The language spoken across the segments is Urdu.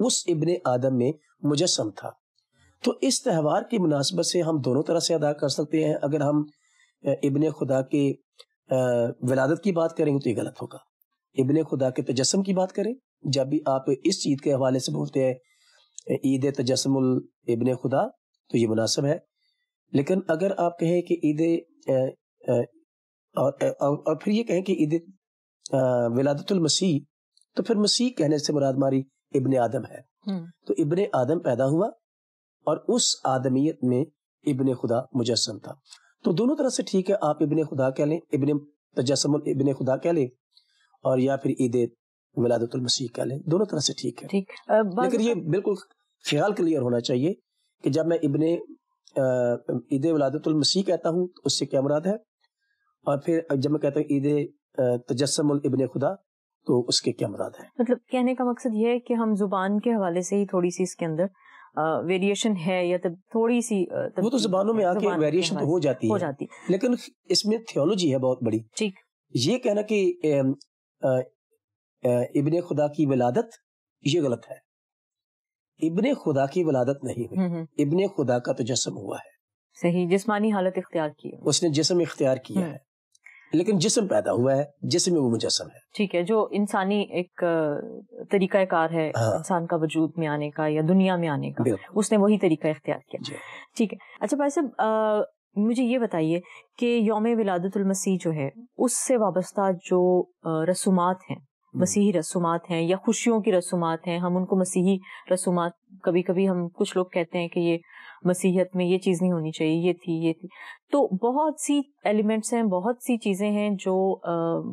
اس ابن آدم میں مجسم تھا. تو اس تہوار کی مناسبت سے ہم دونوں طرح سے ادا کر سکتے ہیں. اگر ہم ابن خدا کے ولادت کی بات کریں گے تو یہ غلط ہوگا. ابن خدا کے تجسم کی بات کریں, جب بھی آپ اس چیز کے حوالے سے بولتے ہیں عید تجسم الابن خدا تو یہ مناسب ہے. لیکن اگر آپ کہیں کہ عید اور پھر یہ کہیں کہ عید ولادت المسیح, تو پھر مسیح کہنے سے مراد ہماری ابن آدم ہے. تو ابن آدم پیدا ہوا اور اس آدمیت میں ابن خدا مجسم تھا. تو دونوں طرح سے ٹھیک ہے, آپ ابن خدا کہہ لیں, ابن تجسم ابن خدا کہہ لیں, اور یا پھر عید ولادت المسیح کہہ لیں, دونوں طرح سے ٹھیک ہے. لیکن یہ بالکل خیال کلیئر ہونا چاہیے کہ جب میں ابن عید ولادت المسیح کہتا ہوں تو اس سے کیا مراد ہے, اور پھر جب میں کہتا ہوں عید تجسم الابن خدا تو اس کے کیا مراد ہے. مطلب کہنے کا مقصد یہ ہے کہ ہم زبان کے حوالے سے ہی تھوڑی سی اس کے اندر ویریشن ہے, یا تھوڑی سی وہ تو زبانوں میں آ کے ویریشن تو ہو جاتی ہے, لیکن اس میں تھیولوجی ہے بہت بڑی. ٹھیک, یہ کہنا کہ ابن خدا کی ولادت یہ غلط ہے. ابن خدا کی ولادت نہیں ہوئی, ابن خدا کا تجسم ہوا ہے. صحیح, جسمانی حالت اختیار کی, اس نے جسم اختیار کیا ہے, لیکن جسم پیدا ہوا ہے, جسم میں وہ مجسم ہے. ٹھیک ہے, جو انسانی ایک طریقہ کار ہے انسان کا وجود میں آنے کا یا دنیا میں آنے کا, اس نے وہی طریقہ اختیار کیا. ٹھیک ہے. اچھا بھائی صاحب, مجھے یہ بتائیے کہ یوم ولادت المسیح جو ہے اس سے وابستہ جو رسومات ہیں, مسیحی رسومات ہیں یا خوشیوں کی رسومات ہیں, ہم ان کو مسیحی رسومات, کبھی کبھی ہم کچھ لوگ کہتے ہیں کہ یہ مسیحیت میں یہ چیز نہیں ہونی چاہیے, یہ تھی, تو بہت سی ایلیمنٹس ہیں, بہت سی چیزیں ہیں جو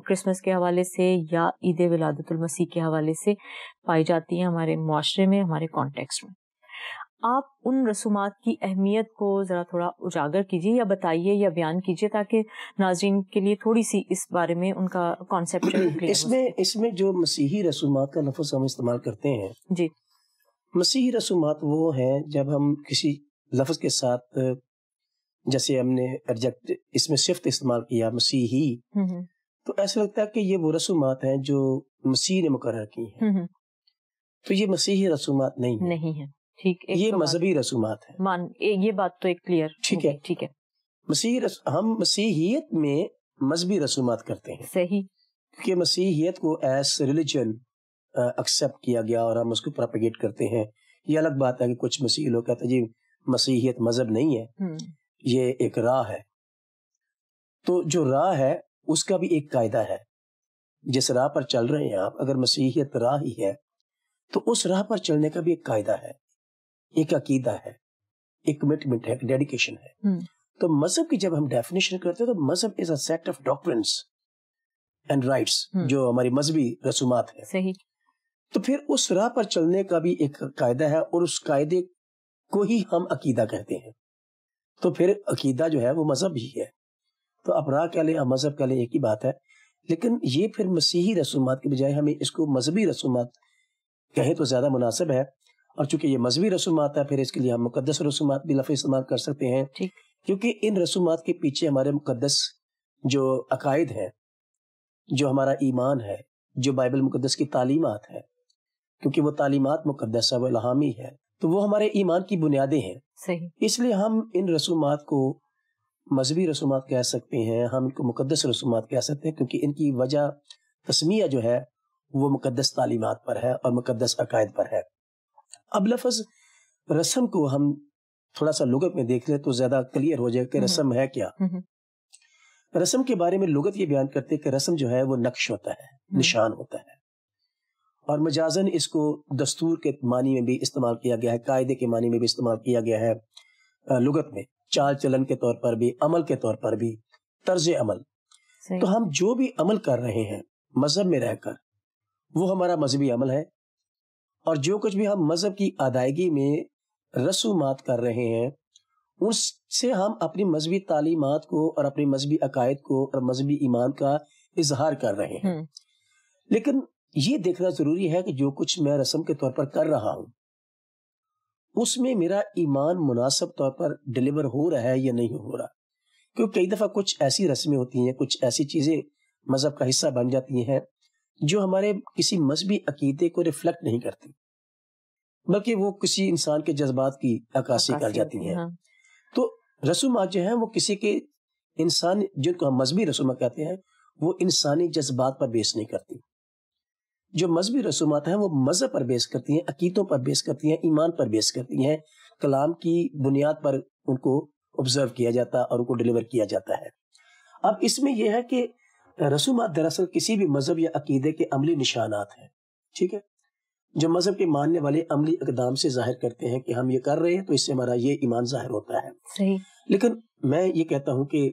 کرسمس کے حوالے سے یا عید ولادت المسیح کے حوالے سے پائی جاتی ہیں ہمارے معاشرے میں, ہمارے کانٹیکسٹ میں. آپ ان رسومات کی اہمیت کو ذرا تھوڑا اجاگر کیجیے یا بتائیے یا بیان کیجیے تاکہ ناظرین کے لیے تھوڑی سی اس بارے میں ان کا کانسیپٹ اس میں جو مسیحی رسومات کا لفظ ہم استعمال کرتے ہیں, جی, مسیحی رسومات وہ ہیں جب ہم کسی لفظ کے ساتھ, جیسے ہم نے ایڈجیکٹ اس میں صفت استعمال کیا مسیحی, تو ایسا لگتا ہے کہ یہ وہ رسومات ہیں جو مسیح نے مقرر کی ہیں. تو یہ مسیحی رسومات نہیں ہے. ٹھیک, یہ مذہبی رسومات ہیں. یہ بات تو ایک کلیئر. ٹھیک ہے. ہم مسیحیت میں مذہبی رسومات کرتے ہیں. صحیح, کہ مسیحیت کو ایز ریلیجن ایکسپٹ کیا گیا اور ہم اس کو پروپیگیٹ کرتے ہیں. یہ الگ بات ہے کہ کچھ مسیحی لوگ کہتے ہیں جی مسیحیت مذہب نہیں ہے, یہ ایک راہ ہے. تو جو راہ ہے اس کا بھی ایک قاعدہ ہے. جس راہ پر چل رہے ہیں آپ, اگر مسیحیت راہ ہی ہے تو اس راہ پر چلنے کا بھی ایک قاعدہ ہے, ایک عقیدہ ہے, ایک کمٹمنٹ ہے, ایک ڈیڈیکیشن ہے. تو مذہب کی جب ہم ڈیفینیشن کرتے ہیں تو مذہب is a set of doctrines and rites, جو ہماری مذہبی رسومات ہیں. صحیح. تو پھر اس راہ پر چلنے کا بھی ایک قاعدہ ہے, اور اس قاعدے کو ہی ہم عقیدہ کہتے ہیں. تو پھر عقیدہ جو ہے وہ مذہب ہی ہے. تو آپ راہ کہہ لیں, مذہب کہہ لیں, ایک ہی بات ہے. لیکن یہ پھر مسیحی رسومات کی بجائے ہمیں اس کو مذہبی رسومات کہیں تو زیادہ مناسب ہے. اور چونکہ یہ مذہبی رسومات ہے, پھر اس کے لیے ہم مقدس رسومات بھی لفظ استعمال کر سکتے ہیں. کیونکہ ان رسومات کے پیچھے ہمارے مقدس جو عقائد ہیں, جو ہمارا ایمان ہے, جو بائبل مقدس کی تعلیمات ہے, کیونکہ وہ تعلیمات مقدس ہے, وہ الہامی ہے, تو وہ ہمارے ایمان کی بنیادیں ہیں. صحیح. اس لیے ہم ان رسومات کو مذہبی رسومات کہہ سکتے ہیں, ہم ان کو مقدس رسومات کہہ سکتے ہیں, کیونکہ ان کی وجہ تسمیہ جو ہے وہ مقدس تعلیمات پر ہے اور مقدس عقائد پر ہے. اب لفظ رسم کو ہم تھوڑا سا لغت میں دیکھ لیں تو زیادہ کلیئر ہو جائے کہ رسم ہے کیا. رسم کے بارے میں لغت یہ بیان کرتے ہیں کہ رسم جو ہے وہ نقش ہوتا ہے, نشان ہوتا ہے, اور مجازن اس کو دستور کے معنی میں بھی استعمال کیا گیا ہے, قاعدے کے معنی میں بھی استعمال کیا گیا ہے لغت میں, چال چلن کے طور پر بھی, عمل کے طور پر بھی, طرز عمل. تو ہم جو بھی عمل کر رہے ہیں مذہب میں رہ کر, وہ ہمارا مذہبی عمل ہے. اور جو کچھ بھی ہم مذہب کی ادائیگی میں رسومات کر رہے ہیں, اس سے ہم اپنی مذہبی تعلیمات کو اور اپنی مذہبی عقائد کو اور مذہبی ایمان کا اظہار کر رہے ہیں. لیکن یہ دیکھنا ضروری ہے کہ جو کچھ میں رسم کے طور پر کر رہا ہوں اس میں میرا ایمان مناسب طور پر ڈیلیور ہو رہا ہے یا نہیں ہو رہا. کیونکہ کئی دفعہ کچھ ایسی رسمیں ہوتی ہیں, کچھ ایسی چیزیں مذہب کا حصہ بن جاتی ہیں جو ہمارے کسی مذہبی عقیدے کو ریفلیکٹ نہیں کرتی. بلکہ وہ کسی انسان کے جذبات کی عکاسی کر جاتی ہیں. ہاں. تو رسومات جو ہیں وہ کسی کے انسان جن کو ہم مذہبی رسومات کہتے ہیں وہ انسانی جذبات پر بیس نہیں کرتی. جو مذہبی رسومات ہیں وہ مذہب پر بیس کرتی ہیں, عقیدوں پر بیس کرتی ہیں, ایمان پر بیس کرتی ہیں, کلام کی بنیاد پر ان کو آبزرو کیا جاتا ہے اور ان کو ڈیلیور کیا جاتا ہے. اب اس میں یہ ہے کہ رسومات دراصل کسی بھی مذہب یا عقیدے کے عملی نشانات ہیں. ٹھیک ہے, جو مذہب کے ماننے والے عملی اقدام سے ظاہر کرتے ہیں کہ ہم یہ کر رہے ہیں تو اس سے ہمارا یہ ایمان ظاہر ہوتا ہے. صحیح. لیکن میں یہ کہتا ہوں کہ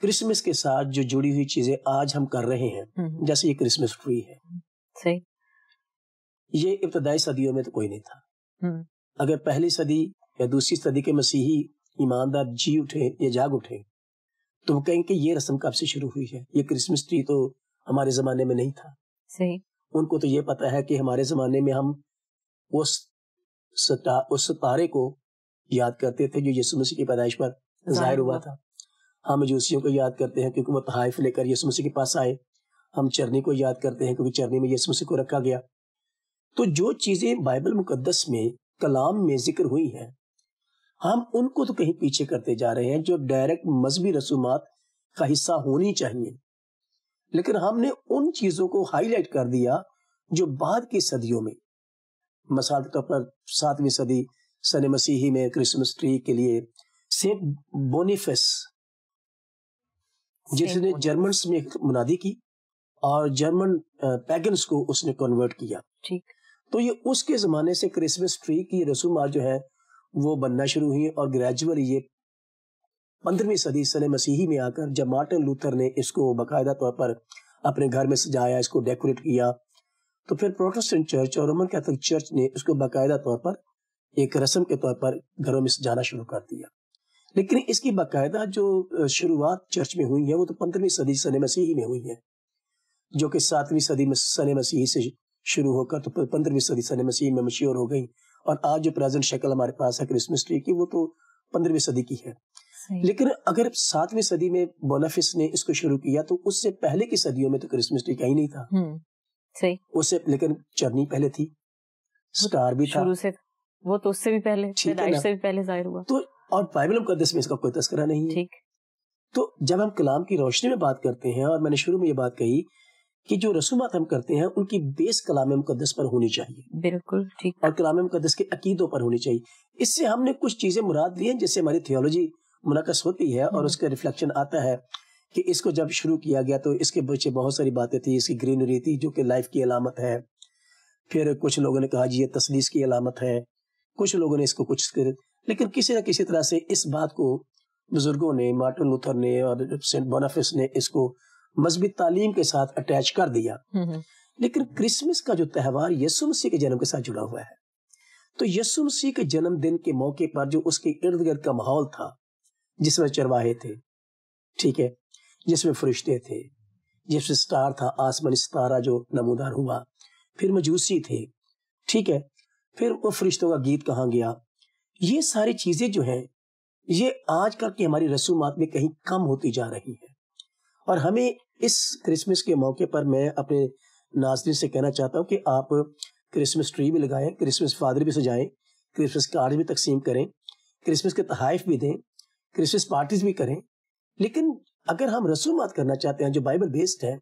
کرسمس کے ساتھ جو جڑی ہوئی چیزیں آج ہم کر رہے ہیں, جیسے یہ کرسمس ٹری ہے, صحیح, یہ ابتدائی صدیوں میں تو کوئی نہیں تھا. اگر پہلی صدی یا دوسری صدی کے مسیحی ایماندار جی اٹھے یا جاگ اٹھے تو وہ کہیں کہ یہ رسم کب سے شروع ہوئی ہے, یہ کرسمس ٹری تو ہمارے زمانے میں نہیں تھا. صحیح. ان کو تو یہ پتا ہے کہ ہمارے زمانے میں ہم اس ستارے کو یاد کرتے تھے جو یسوع مسیح کی پیدائش پر ظاہر ہوا تھا. ہم مجوسیوں کو یاد کرتے ہیں کیونکہ وہ تحائف لے کر یسوع مسیح کے پاس آئے. ہم چرنی کو یاد کرتے ہیں کیونکہ چرنی میں یسوع مسیح کو رکھا گیا. تو جو چیزیں بائبل مقدس میں کلام میں ذکر ہوئی ہیں ہم ان کو تو کہیں پیچھے کرتے جا رہے ہیں جو ڈائریکٹ مذہبی رسومات کا حصہ ہونی چاہیے, لیکن ہم نے ان چیزوں کو ہائی لائٹ کر دیا جو بعد کی صدیوں میں, مثال کے طور پر 7ویں صدی سن مسیحی میں کرسمس ٹری کے لیے سینٹ بونیفیس جس نے جرمنس میں منادی کی اور جرمن پیگنز کو اس نے کنورٹ کیا. ٹھیک. تو یہ اس کے زمانے سے کرسمس ٹری کی رسومات جو ہے وہ بننا شروع ہوئی اور گریجولی یہ 15ویں صدی سن مسیحی میں آ کر جب مارٹن لوتھر نے اس کو باقاعدہ طور پر اپنے گھر میں سجایا, اس کو ڈیکوریٹ کیا, تو پھر پروٹسٹنٹ چرچ اور رومن کیتھولک چرچ نے اس کو باقاعدہ طور پر ایک رسم کے طور پر گھروں میں سجانا شروع کر دیا. لیکن اس کی باقاعدہ جو شروعات چرچ میں ہوئی ہے وہ تو 15ویں صدی سن مسیحی میں ہوئی ہے, جو کہ 7ویں صدی میں سن مسیحی سے شروع ہو کر تو 15ویں صدی سن مسیحی میں مشہور ہو گئی. اور آج جو پریزنٹ شکل ہمارے پاس ہے کرسمس ٹری کی وہ تو 15ویں صدی کی ہے. لیکن اگر 7ویں صدی میں بونیفیس نے اس کو شروع کیا تو اس سے پہلے کی صدیوں میں تو کرسمس ٹری کہیں نہیں تھا. صحیح. اس سے لیکن چرنی پہلے تھی, سٹار بھی تھا, شروع سے وہ تو اس سے بھی پہلے, پیدائش سے بھی پہلے ظاہر ہوا. تو اور بائبل مقدس میں اس کا کوئی تذکرہ نہیں ہے. ٹھیک. تو جب ہم کلام کی روشنی میں بات کرتے ہیں, اور میں نے شروع میں یہ بات کہی کہ جو رسومات ہم کرتے ہیں ان کی بیس کلام مقدس پر ہونی چاہیے. بالکل ٹھیک. اور کلام مقدس کے عقیدوں پر ہونی چاہیے. اس سے ہم نے کچھ چیزیں مراد لی ہیں جس سے ہماری تھیولوجی منعکس ہوتی ہے اور اس کا ریفلیکشن آتا ہے کہ اس کو جب شروع کیا گیا تو اس کے پیچھے بہت ساری باتیں تھی. اس کی گرینری تھی جو کہ لائف کی علامت ہے. پھر کچھ لوگوں نے کہا جی یہ تثلیث کی علامت ہے, کچھ لوگوں نے اس کو کچھ, لیکن کسی نہ کسی طرح سے اس بات کو بزرگوں نے, مارٹن لوتھر نے اور سینٹ بونیفیس نے اس کو مذہبی تعلیم کے ساتھ اٹیچ کر دیا. لیکن کرسمس کا جو تہوار یسوع مسیح کے جنم کے ساتھ جڑا ہوا ہے, تو یسوع مسیح کے جنم دن کے موقع پر جو اس کے ارد گرد کا ماحول تھا جس میں چرواہے تھے, ٹھیک ہے, جس میں فرشتے تھے, جس میں سٹار تھا, آسمانی ستارہ جو نمودار ہوا, پھر مجوسی تھے, ٹھیک ہے, پھر وہ فرشتوں کا گیت کہاں گیا, یہ ساری چیزیں جو ہیں یہ آج کل کی ہماری رسومات میں کہیں کم ہوتی جا رہی ہیں. اور ہمیں اس کرسمس کے موقع پر میں اپنے ناظرین سے کہنا چاہتا ہوں کہ آپ کرسمس ٹری بھی لگائیں, کرسمس فادر بھی سجائیں, کرسمس کارڈ بھی تقسیم کریں, کرسمس کے تحائف بھی دیں, کرسمس پارٹیز بھی کریں. لیکن اگر ہم رسومات کرنا چاہتے ہیں جو بائبل بیسڈ ہیں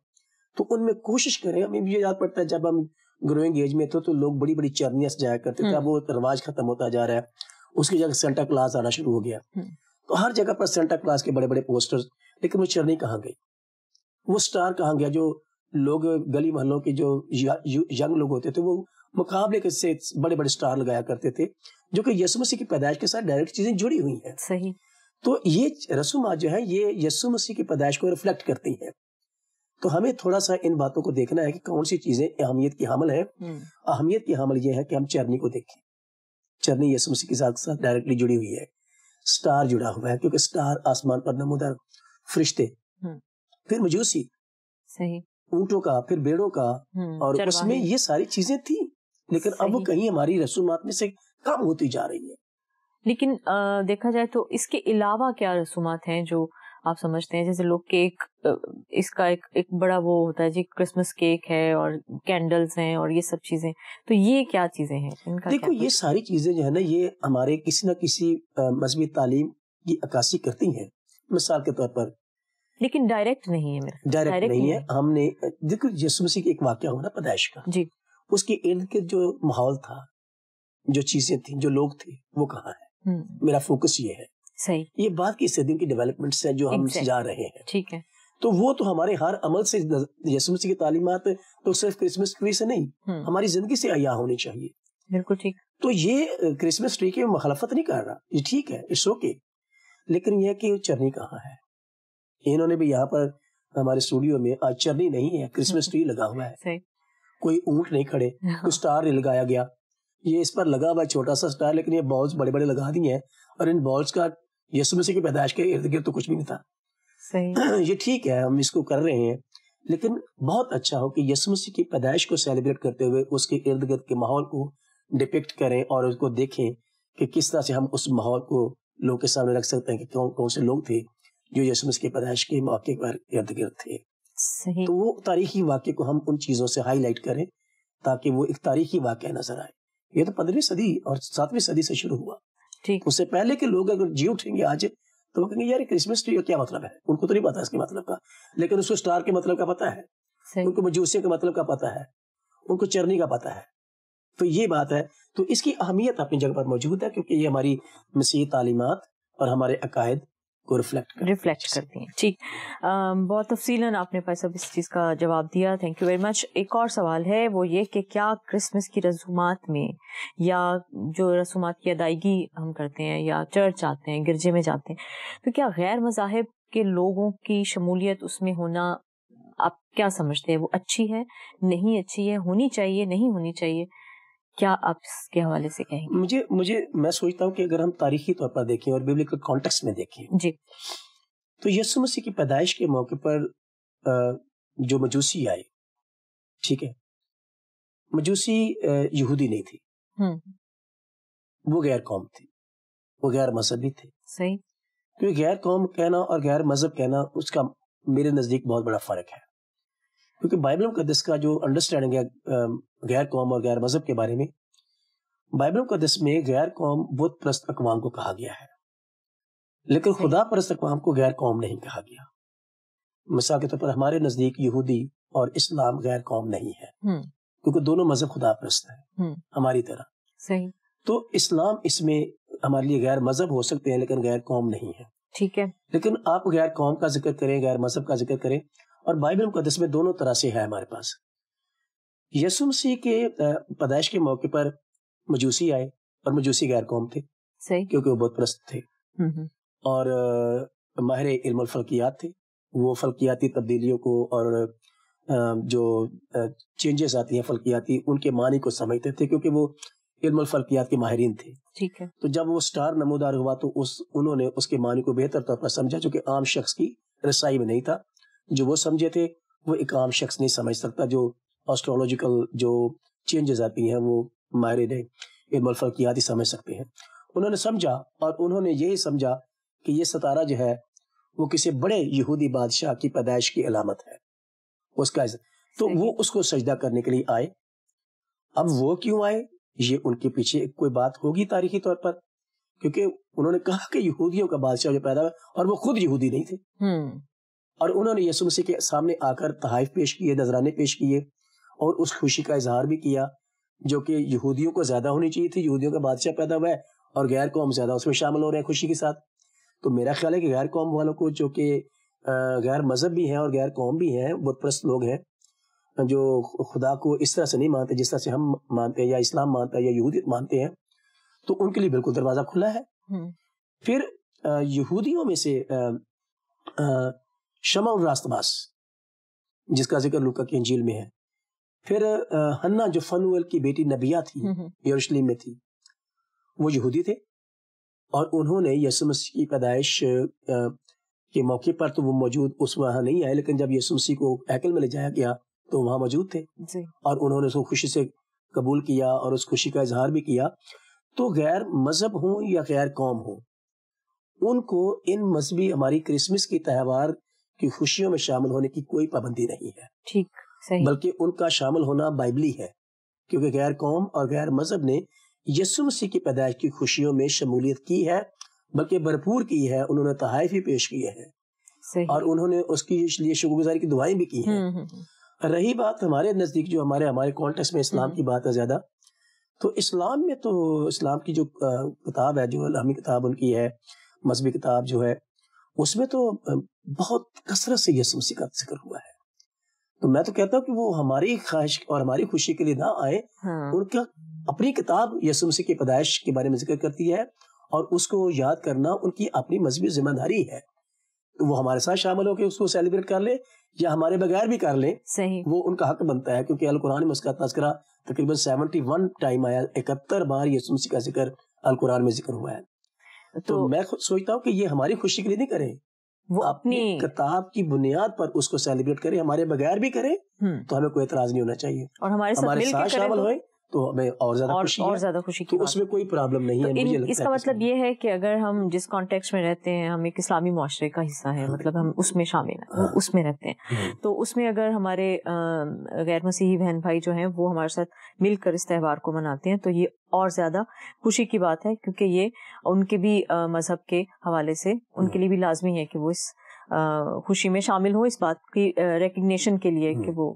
تو ان میں کوشش کریں. ہمیں یہ یاد پڑتا ہے جب ہم گروئنگ ایج میں تو لوگ بڑی بڑی چرنیاں سجایا کرتے تھے. اب وہ رواج ختم ہوتا جا رہا ہے, اس کی جگہ سینٹا کلاس آنا شروع ہو گیا. تو ہر جگہ پر سینٹا کلاس کے بڑے بڑے پوسٹرز, لیکن وہ چرنی کہاں گئی, وہ سٹار کہاں گیا. جو لوگ گلی محلوں کے جو ینگ لوگ ہوتے تھے وہ مقابلے سے بڑے بڑے سٹار لگایا کرتے تھے جو کہ یسوع مسیح کی پیدائش کے ساتھ ڈائریکٹ چیزیں جڑی ہوئی ہیں. صحیح. تو یہ رسومات جو ہیں یہ یسوع مسیح کی پیدائش کو ریفلیکٹ کرتی ہیں. تو ہمیں تھوڑا سا ان باتوں کو دیکھنا ہے کہ کون سی چیزیں اہمیت کی حامل ہیں. اہمیت کی حامل یہ ہے کہ ہم چرنی کو دیکھیں. چرنی یسوع مسیح کے ساتھ ڈائریکٹلی جڑی ہوئی ہے. سٹار جڑا ہوا ہے کیونکہ سٹار آسمان پر نمودار فرشتے, پھر مجوسی, صحیح, اونٹوں کا, پھر بیڑوں کا, اور اس میں یہ ساری چیزیں تھیں. لیکن اب وہ کہیں ہماری رسومات میں سے کم ہوتی جا رہی ہے. لیکن دیکھا جائے تو اس کے علاوہ کیا رسومات ہیں جو آپ سمجھتے ہیں جیسے لوگ کیک اس کا ایک بڑا وہ ہوتا ہے جی کرسمس کیک ہے اور کینڈلز ہیں اور یہ سب چیزیں, تو یہ کیا چیزیں ہیں ان کا؟ دیکھو یہ ساری چیزیں جو ہے نا یہ ہمارے کسی نہ کسی مذہبی تعلیم کی عکاسی کرتی ہیں. مثال کے طور پر لیکن ڈائریکٹ نہیں ہے, ڈائریکٹ نہیں ہے. ہم نے دیکھو یسوع مسیح کا ایک واقعہ ہوا نا پیدائش کا, جی اس کے ارد گرد جو ماحول تھا, جو چیزیں تھیں, جو لوگ تھے, وہ کہاں ہے؟ میرا فوکس یہ ہے. صحیح, یہ بعد کی صدیوں کی ڈیولپمنٹس ہیں جو ہم جا رہے ہیں. ٹھیک ہے, تو وہ تو ہمارے ہر عمل سے یسوع مسیح کی تعلیمات تو صرف کرسمس ٹری سے نہیں, ہماری زندگی سے عیاں ہونی چاہیے. بالکل ٹھیک. تو یہ کرسمس ٹری کی مخالفت نہیں کر رہا, یہ ٹھیک ہے, اٹس اوکے, لیکن یہ کہ چرنی کہاں ہے؟ انہوں نے بھی یہاں پر ہمارے اسٹوڈیو میں آج چرنی نہیں ہے, کرسمس ٹری لگا ہوا ہے, کوئی اونٹ نہیں کھڑے, کوئی سٹار نہیں لگایا گیا. یہ اس پر لگا ہوا ہے چھوٹا سا سٹار, لیکن یہ بالز بڑے بڑے لگا دیے ہیں, اور ان بالز کا یسوع مسیح کی پیدائش کے ارد گرد تو کچھ بھی نہیں تھا. یہ ٹھیک ہے, ہم اس کو کر رہے ہیں, لیکن بہت اچھا ہو کہ یسوع مسیح کی پیدائش کو سیلیبریٹ کرتے ہوئے اس کے ارد گرد کے ماحول کو ڈپکٹ کریں اور اس کو دیکھیں کہ کس طرح سے ہم اس ماحول کو لوگوں کے سامنے رکھ سکتے ہیں کہ کون کون سے لوگ تھے جو یسوع مسیح کی پیدائش کے موقع پر ارد گرد تھے. تو وہ تاریخی واقعے کو ہم ان چیزوں سے ہائی لائٹ کریں تاکہ وہ ایک تاریخی واقعہ نظر آئے. یہ تو 15ویں صدی اور 7ویں صدی سے شروع ہوا. اس سے پہلے کے لوگ اگر جی اٹھیں گے آج تو وہ کہیں گے یار کرسمس ٹری کا کیا مطلب ہے, ان کو تو نہیں پتا اس کے مطلب کا, لیکن اس کو سٹار کے مطلب کا پتا ہے, ان کو مجوسیوں کے مطلب کا پتا ہے, ان کو چرنی کا پتا ہے. تو یہ بات ہے, تو اس کی اہمیت اپنی جگہ پر موجود ہے کیونکہ یہ ہماری مسیحی تعلیمات اور ہمارے عقائد کو ریفلیکٹ کرتی ہیں. ٹھیک, بہت تفصیلاً آپ نے بھائی صاحب اس چیز کا جواب دیا, تھینک یو ویری مچ. ایک اور سوال ہے وہ یہ کہ کیا کرسمس کی رسومات میں یا جو رسومات کی ادائیگی ہم کرتے ہیں یا چرچ آتے ہیں, گرجے میں جاتے ہیں, تو کیا غیر مذاہب کے لوگوں کی شمولیت اس میں ہونا آپ کیا سمجھتے ہیں, وہ اچھی ہے, نہیں اچھی ہے, ہونی چاہیے, نہیں ہونی چاہیے, کیا آپ اس کے حوالے سے کہیں گے؟ میں سوچتا ہوں کہ اگر ہم تاریخی طور پر دیکھیں اور بیبلیکل کانٹیکسٹ میں دیکھیں جی, تو یسوع مسیح کی پیدائش کے موقع پر جو مجوسی آئے, ٹھیک ہے, مجوسی یہودی نہیں تھی, وہ غیر قوم تھی, وہ غیر مذہبی تھے. صحیح, کیونکہ غیر قوم کہنا اور غیر مذہب کہنا اس کا میرے نزدیک بہت بڑا فرق ہے. کیونکہ بائبل مقدس کا جو انڈرسٹینڈنگ ہے غیر قوم اور غیر مذہب کے بارے میں, بائبل مقدس میں غیر قوم بت پرست اقوام کو کہا گیا ہے, لیکن خدا پرست اقوام کو غیر قوم نہیں کہا گیا. مثال کے طور پر ہمارے نزدیک یہودی اور اسلام غیر قوم نہیں ہے, کیونکہ دونوں مذہب خدا پرست ہیں ہماری طرح. صحیح, تو اسلام اس میں ہمارے لیے غیر مذہب ہو سکتے ہیں لیکن غیر قوم نہیں ہے. ٹھیک ہے, لیکن آپ غیر قوم کا ذکر کریں, غیر مذہب کا ذکر کریں, اور بائبل مقدس میں دونوں طرح سے ہے ہمارے پاس. یسوع مسیح کے پیدائش کے موقع پر مجوسی آئے اور مجوسی غیر قوم تھے, صحیح, کیونکہ وہ بت پرست تھے اور ماہر علم الفلکیات تھے. وہ فلکیاتی تبدیلیوں کو اور جو چینجز آتی ہیں فلکیاتی, ان کے معنی کو سمجھتے تھے کیونکہ وہ علم الفلکیات کے ماہرین تھے. ٹھیک ہے, تو جب وہ سٹار نمودار ہوا تو انہوں نے اس کے معنی کو بہتر طور پر سمجھا, جو کہ عام شخص کی رسائی میں نہیں تھا. جو وہ سمجھے تھے وہ ایک عام شخص نہیں سمجھ سکتا. جو آسٹرولوجیکل جو چینجز آتی ہیں وہ ماہرین علم الفلکیات ہی سمجھ سکتے ہیں. انہوں نے سمجھا اور انہوں نے یہی سمجھا کہ یہ ستارہ جو ہے وہ کسی بڑے یہودی بادشاہ کی پیدائش کی علامت ہے, اس کا, تو وہ اس کو سجدہ کرنے کے لیے آئے. اب وہ کیوں آئے, یہ ان کے پیچھے کوئی بات ہوگی تاریخی طور پر, کیونکہ انہوں نے کہا کہ یہودیوں کا بادشاہ جو پیدا ہوا, اور وہ خود یہودی نہیں تھے. اور انہوں نے یسوع مسیح کے سامنے آ کر تحائف پیش کیے, نذرانے پیش کیے, اور اس خوشی کا اظہار بھی کیا جو کہ یہودیوں کو زیادہ ہونی چاہیے تھی. یہودیوں کا بادشاہ پیدا ہوا ہے اور غیر قوم زیادہ اس میں شامل ہو رہے ہیں خوشی کے ساتھ. تو میرا خیال ہے کہ غیر قوم والوں کو, جو کہ غیر مذہب بھی ہیں اور غیر قوم بھی ہیں, بت پرست لوگ ہیں جو خدا کو اس طرح سے نہیں مانتے جس طرح سے ہم مانتے ہیں یا اسلام مانتا ہے یا یہودیت مانتے ہیں, تو ان کے لیے بالکل دروازہ کھلا ہے. پھر یہودیوں میں سے شمعون راست باز, جس کا ذکر لوکا کی انجیل میں ہے. پھر ہنا جو فنوئیل کی بیٹی نبیہ تھی, یروشلم میں تھی, وہ یہودی تھے, اور انہوں نے یسوع مسیح کی پیدائش کے موقع پر تو وہ موجود اس وہاں نہیں آئے, لیکن جب یسوع مسیح کو ہیکل میں لے جایا گیا تو وہاں موجود تھے اور انہوں نے اس کو خوشی سے قبول کیا اور اس خوشی کا اظہار بھی کیا. تو غیر مذہب ہوں یا غیر قوم ہوں, ان کو ان مذہبی ہماری کرسمس کی تہوار کی خوشیوں میں شامل ہونے کی کوئی پابندی نہیں ہے. ٹھیک صحیح. بلکہ ان کا شامل ہونا بائبلی ہے، کیونکہ غیر قوم اور غیر مذہب نے یسوع مسیح کی پیدائش کی خوشیوں میں شمولیت کی ہے، بلکہ بھرپور کی ہے. انہوں نے تحائف بھی پیش کیے ہیں صحیح. اور انہوں نے اس کی لیے شکر گزاری کی دعائیں بھی کی ہیں. رہی بات ہمارے نزدیک جو ہمارے کانٹیکس میں اسلام کی بات ہے زیادہ، تو اسلام میں تو اسلام کی جو کتاب ہے، جو الہامی کتاب ان کی ہے، مذہبی کتاب جو ہے، اس میں تو بہت کثرت سے یسوع مسیح کا ذکر ہوا ہے. تو میں تو کہتا ہوں کہ وہ ہماری خواہش اور ہماری خوشی کے لیے نہ آئے. ان کا اپنی کتاب یسوع مسیح کی پیدائش کے بارے میں ذکر کرتی ہے، اور اس کو یاد کرنا ان کی اپنی مذہبی ذمہ داری ہے. تو وہ ہمارے ساتھ شامل ہو کے اس کو سیلیبریٹ کر لیں یا ہمارے بغیر بھی کر لیں، صحیح، وہ ان کا حق بنتا ہے. کیونکہ القرآن میں اس کا تذکرہ تقریباً 71 ٹائم آیا، 71 بار یسوع مسیح کا ذکر القرآن میں ذکر ہوا ہے. تو میں سوچتا ہوں کہ یہ ہماری خوشی کے لیے نہیں کریں، وہ اپنی کتاب کی بنیاد پر اس کو سیلیبریٹ کریں. ہمارے بغیر بھی کریں تو ہمیں کوئی اعتراض نہیں ہونا چاہیے، اور ہمارے ساتھ شامل ہوئے تو ہمیں اور زیادہ خوشی کی اس میں کوئی پرابلم نہیں ہے. اس کا مطلب یہ ہے کہ اگر ہم جس کانٹیکسٹ میں رہتے ہیں، ہم ایک اسلامی معاشرے کا حصہ ہیں، مطلب ہم اس میں شامل ہیں، اس میں رہتے ہیں، تو اس میں اگر ہمارے غیر مسیحی بہن بھائی جو ہیں وہ ہمارے ساتھ مل کر اس تہوار کو مناتے ہیں تو یہ اور زیادہ خوشی کی بات ہے، کیونکہ یہ ان کے بھی مذہب کے حوالے سے ان کے لیے بھی لازمی ہے کہ وہ اس خوشی میں شامل ہو، اس بات کی ریکگنیشن کے لیے کہ وہ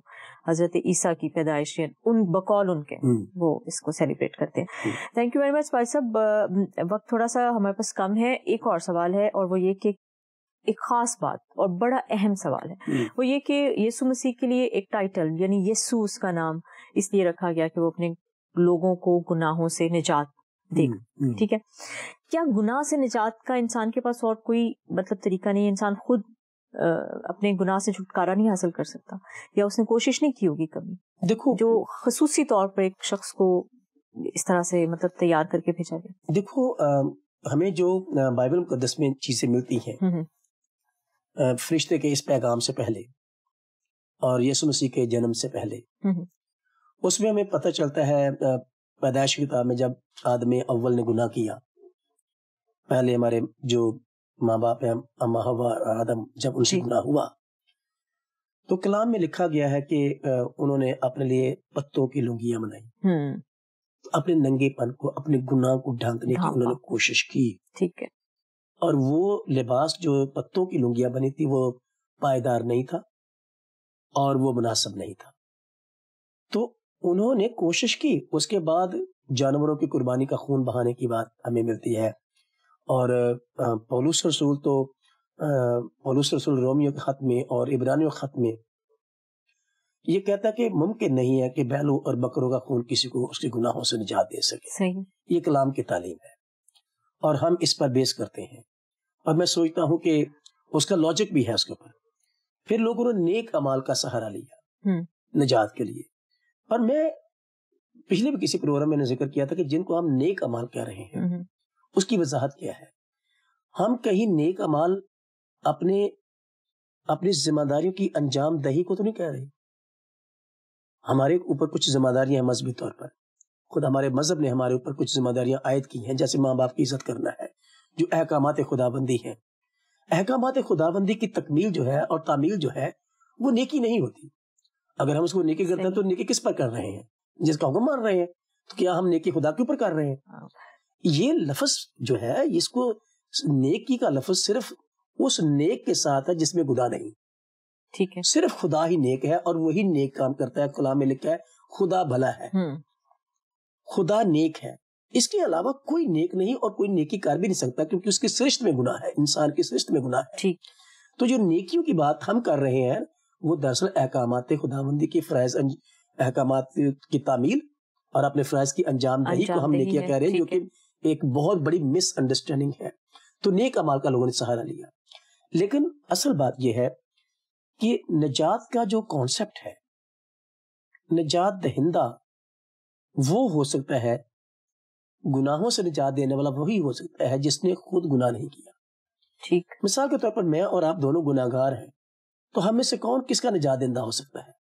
حضرت عیسیٰ کی پیدائش ان بقول ان کے وہ اس کو سیلیبریٹ کرتے ہیں. تھینک یو ویری مچ بھائی صاحب. وقت تھوڑا سا ہمارے پاس کم ہے. ایک اور سوال ہے، اور وہ یہ کہ ایک خاص بات اور بڑا اہم سوال ہے، وہ یہ کہ یسوع مسیح کے لیے ایک ٹائٹل یعنی یسوع اس کا نام اس لیے رکھا گیا کہ وہ اپنے لوگوں کو گناہوں سے نجات دے گا. ٹھیک ہے، کیا گناہ سے نجات کا انسان کے پاس اور کوئی مطلب طریقہ نہیں؟ انسان خود اپنے گناہ سے چھٹکارا نہیں حاصل کر سکتا، یا اس نے کوشش نہیں کی ہوگی کبھی؟ دیکھو، جو خصوصی طور پر ایک شخص کو اس طرح سے مطلب تیار کر کے بھیجا گیا. دیکھو، ہمیں جو بائبل مقدس میں چیزیں ملتی ہیں فرشتے کے اس پیغام سے پہلے اور یسوع مسیح کے جنم سے پہلے، اس میں ہمیں پتہ چلتا ہے پیدائش کی کتاب میں جب آدم اول نے گناہ کیا، پہلے ہمارے جو ماں باپ ہیں اما حوا اور آدم، جب ان سے گناہ ہوا تو کلام میں لکھا گیا ہے کہ انہوں نے اپنے لیے پتوں کی لنگیاں بنائی، اپنے ننگے پن کو، اپنے گناہ کو ڈھانکنے کی انہوں نے کوشش کی. ٹھیک ہے، اور وہ لباس جو پتوں کی لنگیاں بنی تھی وہ پائیدار نہیں تھا اور وہ مناسب نہیں تھا. تو انہوں نے کوشش کی. اس کے بعد جانوروں کی قربانی کا خون بہانے کی بات ہمیں ملتی ہے، اور پولس رسول رومیو کے خط میں اور عبرانیوں کے خط میں یہ کہتا ہے کہ ممکن نہیں ہے کہ بیلوں اور بکروں کا خون کسی کو اس کے گناہوں سے نجات دے سکے. صحیح. یہ کلام کی تعلیم ہے اور ہم اس پر بیس کرتے ہیں، اور میں سوچتا ہوں کہ اس کا لاجک بھی ہے اس کے اوپر. پھر لوگوں نے نیک اعمال کا سہارا لیا نجات کے لیے. اور میں پچھلے بھی کسی پروگرام میں نے ذکر کیا تھا کہ جن کو ہم نیک اعمال کہہ رہے ہیں اس کی وضاحت کیا ہے. ہم کہیں نیک اعمال اپنی ذمہ داریوں کی انجام دہی کو تو نہیں کہہ رہے. ہمارے اوپر کچھ ذمہ داریاں ہیں مذہبی طور پر، خود ہمارے مذہب نے ہمارے اوپر کچھ ذمہ داریاں عائد کی ہیں، جیسے ماں باپ کی عزت کرنا ہے، جو احکامات خداوندی ہیں. احکامات خداوندی کی تکمیل جو ہے اور تعمیل جو ہے وہ نیکی نہیں ہوتی. اگر ہم اس کو نیکی کرتے ہیں تو نیکی کس پر کر رہے ہیں؟ جس کا حکم مان رہے ہیں. تو کیا ہم نیکی خدا کے اوپر کر رہے ہیں؟ یہ لفظ جو ہے، اس کو نیکی کا لفظ صرف اس نیک کے ساتھ ہے جس میں گناہ نہیں. ٹھیک ہے، صرف خدا ہی نیک ہے اور وہی نیک کام کرتا ہے. کلام میں لکھا ہے خدا بھلا ہے، خدا نیک ہے. اس کے علاوہ کوئی نیک نہیں اور کوئی نیکی کر بھی نہیں سکتا، کیونکہ اس کی سرشت میں گناہ ہے، انسان کی سرشت میں گناہ ہے. تو جو نیکیوں کی بات ہم کر رہے ہیں وہ دراصل احکامات خداوندی کے فرائض، احکامات کی تعمیل اور اپنے فرائض کی انجام دہی کو ہم نیکیاں کہہ رہے ہیں، جو کہ ایک بہت بڑی مس انڈرسٹینڈنگ ہے. تو نیک اعمال کا لوگوں نے سہارا لیا. لیکن اصل بات یہ ہے کہ نجات کا جو کانسیپٹ ہے، نجات دہندہ وہ ہو سکتا ہے، گناہوں سے نجات دینے والا وہی ہو سکتا ہے جس نے خود گناہ نہیں کیا. ٹھیک، مثال کے طور پر میں اور آپ دونوں گناہگار ہیں، تو ہم میں سے کون کس کا نجات دہندہ ہو سکتا ہے؟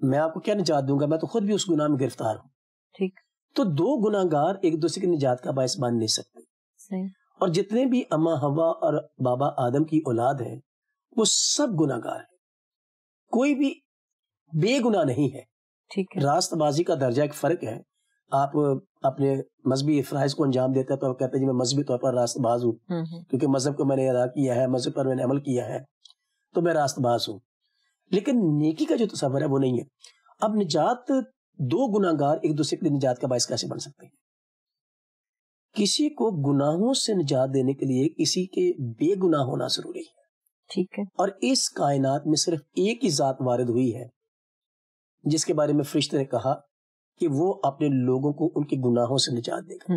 میں آپ کو کیا نجات دوں گا؟ میں تو خود بھی اس گناہ میں گرفتار ہوں. ٹھیک، تو دو گناہگار ایک دوسرے کی نجات کا باعث بن نہیں سکتے. اور جتنے بھی اما ہوا اور بابا آدم کی اولاد ہیں وہ سب گناہگار ہیں, کوئی بھی بے گناہ نہیں ہے. ٹھیک ہے. راست بازی کا درجہ ایک فرق ہے. آپ اپنے مذہبی فرائض کو انجام دیتے ہیں تو آپ کہتے ہیں جی میں مذہبی طور پر راست باز ہوں, کیونکہ مذہب کو میں نے ادا کیا ہے, مذہب پر میں نے عمل کیا ہے, تو میں راست باز ہوں. لیکن نیکی کا جو تصور ہے وہ نہیں ہے. اب نجات, دو گناہگار ایک دوسرے کے لیے نجات کا باعث کیسے بن سکتے ہیں؟ کسی کو گناہوں سے نجات دینے کے لیے کسی کے بے گناہ ہونا ضروری ہے. ٹھیک ہے. اور اس کائنات میں صرف ایک ہی ذات وارد ہوئی ہے جس کے بارے میں فرشتے نے کہا کہ وہ اپنے لوگوں کو ان کے گناہوں سے نجات دے گا.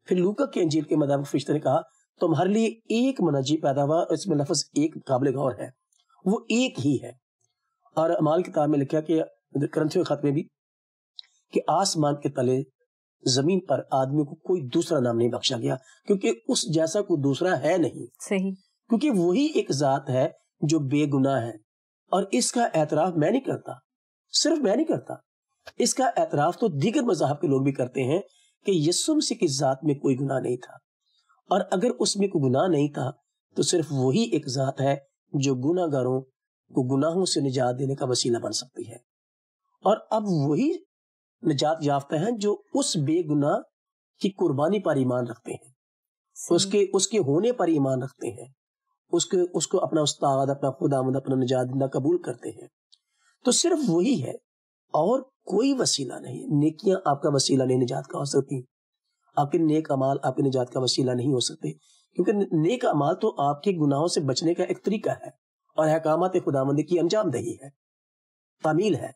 پھر لوکا کی انجیل کے مطابق فرشتے نے کہا تمہارے لیے ایک منجی پیدا ہوا, اس میں لفظ ایک قابل غور ہے, وہ ایک ہی ہے. اور اعمال کتاب میں لکھا کہ کرنتھیوں کے خط میں بھی کہ آسمان کے تلے زمین پر آدمیوں کو کوئی دوسرا نام نہیں بخشا گیا, کیونکہ اس جیسا کوئی دوسرا ہے نہیں. صحیح. کیونکہ وہی ایک ذات ہے جو بے گناہ ہے. اور اس کا اعتراف میں نہیں کرتا, صرف میں نہیں کرتا, اس کا اعتراف تو دیگر مذاہب کے لوگ بھی کرتے ہیں کہ یسوع مسیح کی ذات میں کوئی گناہ نہیں تھا. اور اگر اس میں کوئی گناہ نہیں تھا تو صرف وہی ایک ذات ہے جو گناہ گاروں کو گناہوں سے نجات دینے کا وسیلہ بن سکتی ہے. اور اب وہی نجات یافتہ ہیں جو اس بے گناہ کی قربانی پر ایمان رکھتے ہیں, اس کے ہونے پر ایمان رکھتے ہیں, اس کو اپنا استاد, اپنا خداوند, اپنا نجات دہندہ قبول کرتے ہیں. تو صرف وہی ہے اور کوئی وسیلہ نہیں. نیکیاں آپ کا وسیلہ نہیں نجات کا ہو سکتی, آپ کے نیک اعمال آپ کے نجات کا وسیلہ نہیں ہو سکتے, کیونکہ نیک اعمال تو آپ کے گناہوں سے بچنے کا ایک طریقہ ہے اور احکامات خداوند کی انجام دہی ہے, تعمیل ہے.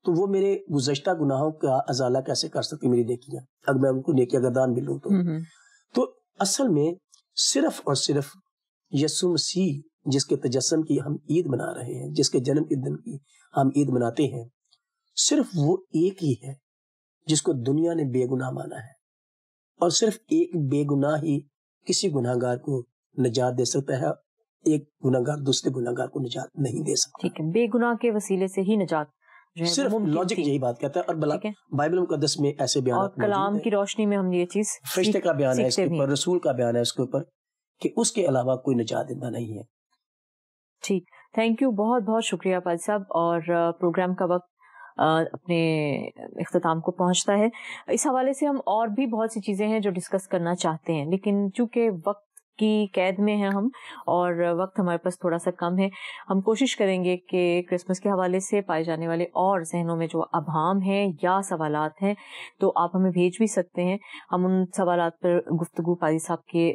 تو وہ میرے گزشتہ گناہوں کا ازالہ کیسے کر سکتی میری نیکیاں, اگر میں ان کو نیکیاں گردان بھی لوں تو اصل میں صرف اور صرف یسوع مسیح جس کے تجسم کی ہم عید منا رہے ہیں, جس کے جنم کے دن کی ہم عید مناتے ہیں, صرف وہ ایک ہی ہے جس کو دنیا نے بے گناہ مانا ہے. اور صرف ایک بے گناہ ہی کسی گناہگار کو نجات دے سکتا ہے, ایک گناہگار دوسرے گناہگار کو نجات نہیں دے سکتا. ٹھیک ہے. بے گناہ کے وسیلے سے ہی نجات صرف لاجک یہی بات کہتا ہے. اور بائبل مقدس میں ایسے بیانات اور کلام کی روشنی میں ہم یہ چیز فرشتے کا بیان ہے اس کے اوپر, رسول کا بیان ہے اس کے اوپر کہ اس کے علاوہ کوئی نجات دہندہ نہیں ہے. ٹھیک, تھینک یو, بہت بہت شکریہ پال صاحب. اور پروگرام کا وقت اپنے اختتام کو پہنچتا ہے. اس حوالے سے ہم اور بھی بہت سی چیزیں ہیں جو ڈسکس کرنا چاہتے ہیں, لیکن چونکہ وقت کی قید میں ہیں ہم اور وقت ہمارے پاس تھوڑا سا کم ہے, ہم کوشش کریں گے کہ کرسمس کے حوالے سے پائے جانے والے اور ذہنوں میں جو ابہام ہیں یا سوالات ہیں تو آپ ہمیں بھیج بھی سکتے ہیں. ہم ان سوالات پر گفتگو قاضی صاحب کے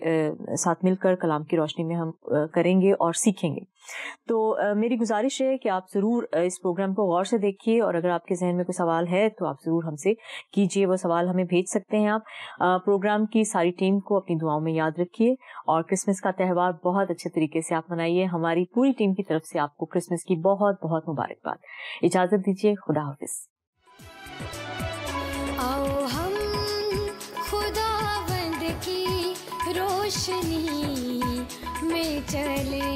ساتھ مل کر کلام کی روشنی میں ہم کریں گے اور سیکھیں گے. تو میری گزارش ہے کہ آپ ضرور اس پروگرام کو غور سے دیکھیے, اور اگر آپ کے ذہن میں کوئی سوال ہے تو آپ ضرور ہم سے کیجیے, وہ سوال ہمیں بھیج سکتے ہیں آپ. پروگرام کی ساری ٹیم کو اپنی دعاؤں میں یاد رکھیے اور کرسمس کا تہوار بہت اچھے طریقے سے آپ منائیے. ہماری پوری ٹیم کی طرف سے آپ کو کرسمس کی بہت بہت مبارکباد. اجازت دیجیے, خدا حافظ. آؤ ہم خداوند کی روشنی میں چلے.